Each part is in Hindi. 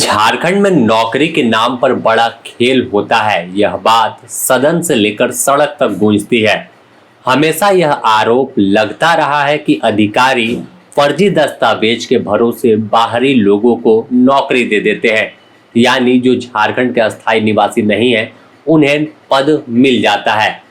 झारखंड में नौकरी के नाम पर बड़ा खेल होता है, यह बात सदन से लेकर सड़क तक गूंजती है। हमेशा यह आरोप लगता रहा है कि अधिकारी फर्जी दस्तावेज के भरोसे बाहरी लोगों को नौकरी दे देते हैं, यानी जो झारखंड के अस्थायी निवासी नहीं है उन्हें पद मिल जाता है।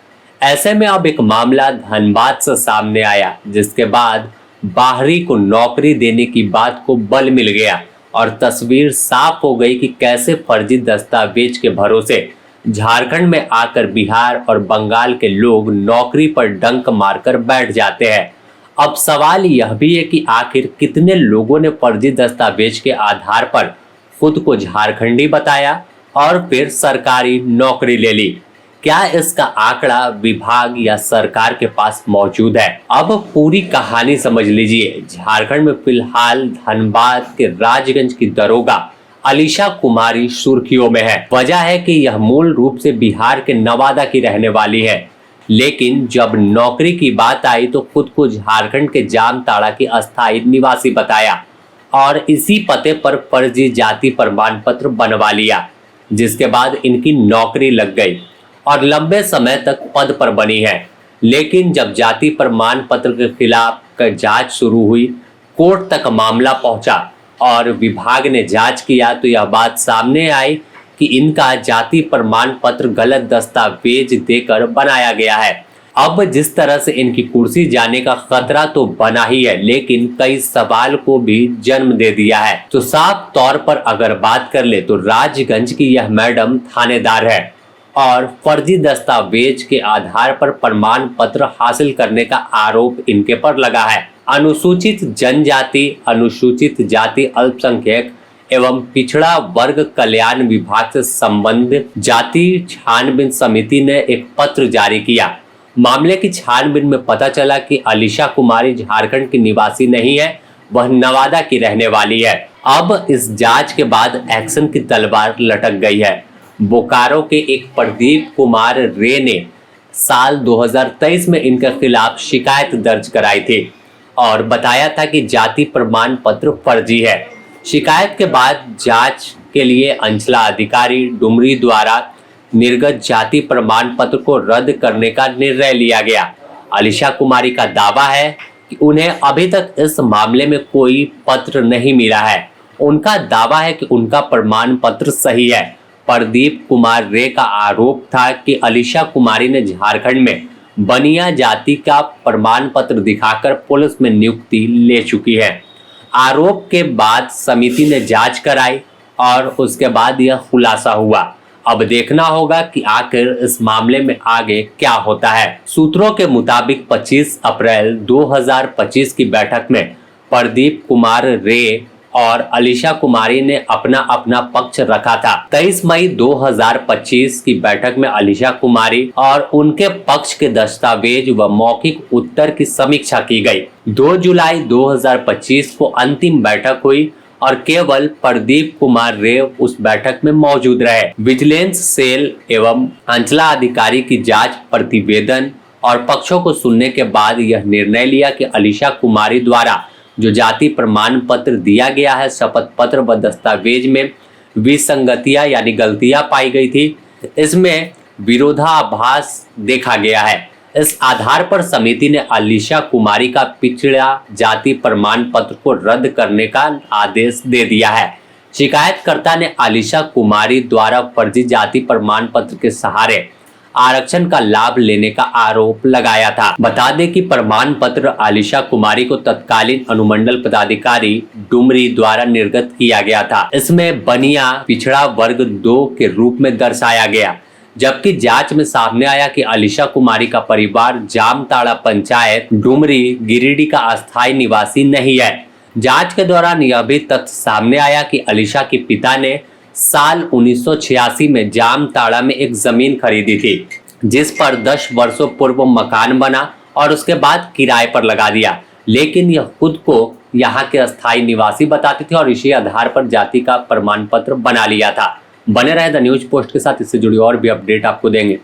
ऐसे में अब एक मामला धनबाद से सामने आया, जिसके बाद बाहरी को नौकरी देने की बात को बल मिल गया और तस्वीर साफ हो गई कि कैसे फर्जी दस्तावेज के भरोसे झारखंड में आकर बिहार और बंगाल के लोग नौकरी पर डंक मारकर बैठ जाते हैं। अब सवाल यह भी है कि आखिर कितने लोगों ने फर्जी दस्तावेज के आधार पर खुद को झारखंडी बताया और फिर सरकारी नौकरी ले ली। क्या इसका आंकड़ा विभाग या सरकार के पास मौजूद है? अब पूरी कहानी समझ लीजिए। झारखंड में फिलहाल धनबाद के राजगंज की दरोगा अलीशा कुमारी सुर्खियों में है। वजह है कि यह मूल रूप से बिहार के नवादा की रहने वाली है, लेकिन जब नौकरी की बात आई तो खुद को झारखंड के जामताड़ा की अस्थायी निवासी बताया और इसी पते पर फर्जी जाति प्रमाण पत्र बनवा लिया, जिसके बाद इनकी नौकरी लग गई और लंबे समय तक पद पर बनी है। लेकिन जब जाति प्रमाण पत्र के खिलाफ जांच शुरू हुई, कोर्ट तक मामला पहुंचा और विभाग ने जांच किया तो यह बात सामने आई कि इनका जाति प्रमाण पत्र गलत दस्तावेज देकर बनाया गया है। अब जिस तरह से इनकी कुर्सी जाने का खतरा तो बना ही है, लेकिन कई सवाल को भी जन्म दे दिया है। तो साफ तौर पर अगर बात कर ले तो राजगंज की यह मैडम थानेदार है और फर्जी दस्तावेज के आधार पर प्रमाण पत्र हासिल करने का आरोप इनके पर लगा है। अनुसूचित जनजाति, अनुसूचित जाति, अल्पसंख्यक एवं पिछड़ा वर्ग कल्याण विभाग से संबंधित जाति छानबीन समिति ने एक पत्र जारी किया। मामले की छानबीन में पता चला कि अलीशा कुमारी झारखंड की निवासी नहीं है, वह नवादा की रहने वाली है। अब इस जांच के बाद एक्शन की तलवार लटक गई है। बोकारो के एक प्रदीप कुमार रे ने साल 2023 में इनके खिलाफ शिकायत दर्ज कराई थी और बताया था कि जाति प्रमाण पत्र फर्जी है। शिकायत के बाद जांच के लिए अंचला अधिकारी डुमरी द्वारा निर्गत जाति प्रमाण पत्र को रद्द करने का निर्णय लिया गया। अलीशा कुमारी का दावा है कि उन्हें अभी तक इस मामले में कोई पत्र नहीं मिला है। उनका दावा है कि उनका प्रमाण पत्र सही है। प्रदीप कुमार रे का आरोप था कि अलीशा कुमारी ने झारखंड में बनिया जाति का प्रमाण पत्र दिखाकर पुलिस में नियुक्ति ले चुकी है। आरोप के बाद समिति ने जांच कराई और उसके बाद यह खुलासा हुआ। अब देखना होगा कि आखिर इस मामले में आगे क्या होता है। सूत्रों के मुताबिक 25 अप्रैल 2025 की बैठक में प्रदीप कुमार रे और अलीशा कुमारी ने अपना अपना पक्ष रखा था। 23 मई 2025 की बैठक में अलीशा कुमारी और उनके पक्ष के दस्तावेज व मौखिक उत्तर की समीक्षा की गई। 2 जुलाई 2025 को अंतिम बैठक हुई और केवल प्रदीप कुमार रे उस बैठक में मौजूद रहे। विजिलेंस सेल एवं अंचला अधिकारी की जांच प्रतिवेदन और पक्षों को सुनने के बाद यह निर्णय लिया कि अलीशा कुमारी द्वारा जो जाति प्रमाण पत्र दिया गया है, शपथ पत्र व दस्तावेज में विसंगतियां यानी गलतियां पाई गई थी, इसमें विरोधाभास देखा गया है। इस आधार पर समिति ने अलीशा कुमारी का पिछड़ा जाति प्रमाण पत्र को रद्द करने का आदेश दे दिया है। शिकायतकर्ता ने अलीशा कुमारी द्वारा फर्जी जाति प्रमाण पत्र के सहारे आरक्षण का लाभ लेने का आरोप लगाया था। बता दें कि प्रमाण पत्र अलीशा कुमारी को तत्कालीन अनुमंडल पदाधिकारी डुमरी द्वारा निर्गत किया गया था। इसमें बनिया पिछड़ा वर्ग 2 के रूप में दर्शाया गया, जबकि जांच में सामने आया कि अलीशा कुमारी का परिवार जामताड़ा पंचायत डुमरी गिरिडीह का अस्थायी निवासी नहीं है। जांच के दौरान यह भी तथ्य सामने आया कि अलीशा के पिता ने साल 1986 में जामताड़ा में एक जमीन खरीदी थी, जिस पर 10 वर्षों पूर्व मकान बना और उसके बाद किराए पर लगा दिया, लेकिन यह खुद को यहाँ के अस्थायी निवासी बताती थी और इसी आधार पर जाति का प्रमाण पत्र बना लिया था। बने रहे द न्यूज पोस्ट के साथ, इससे जुड़ी और भी अपडेट आपको देंगे।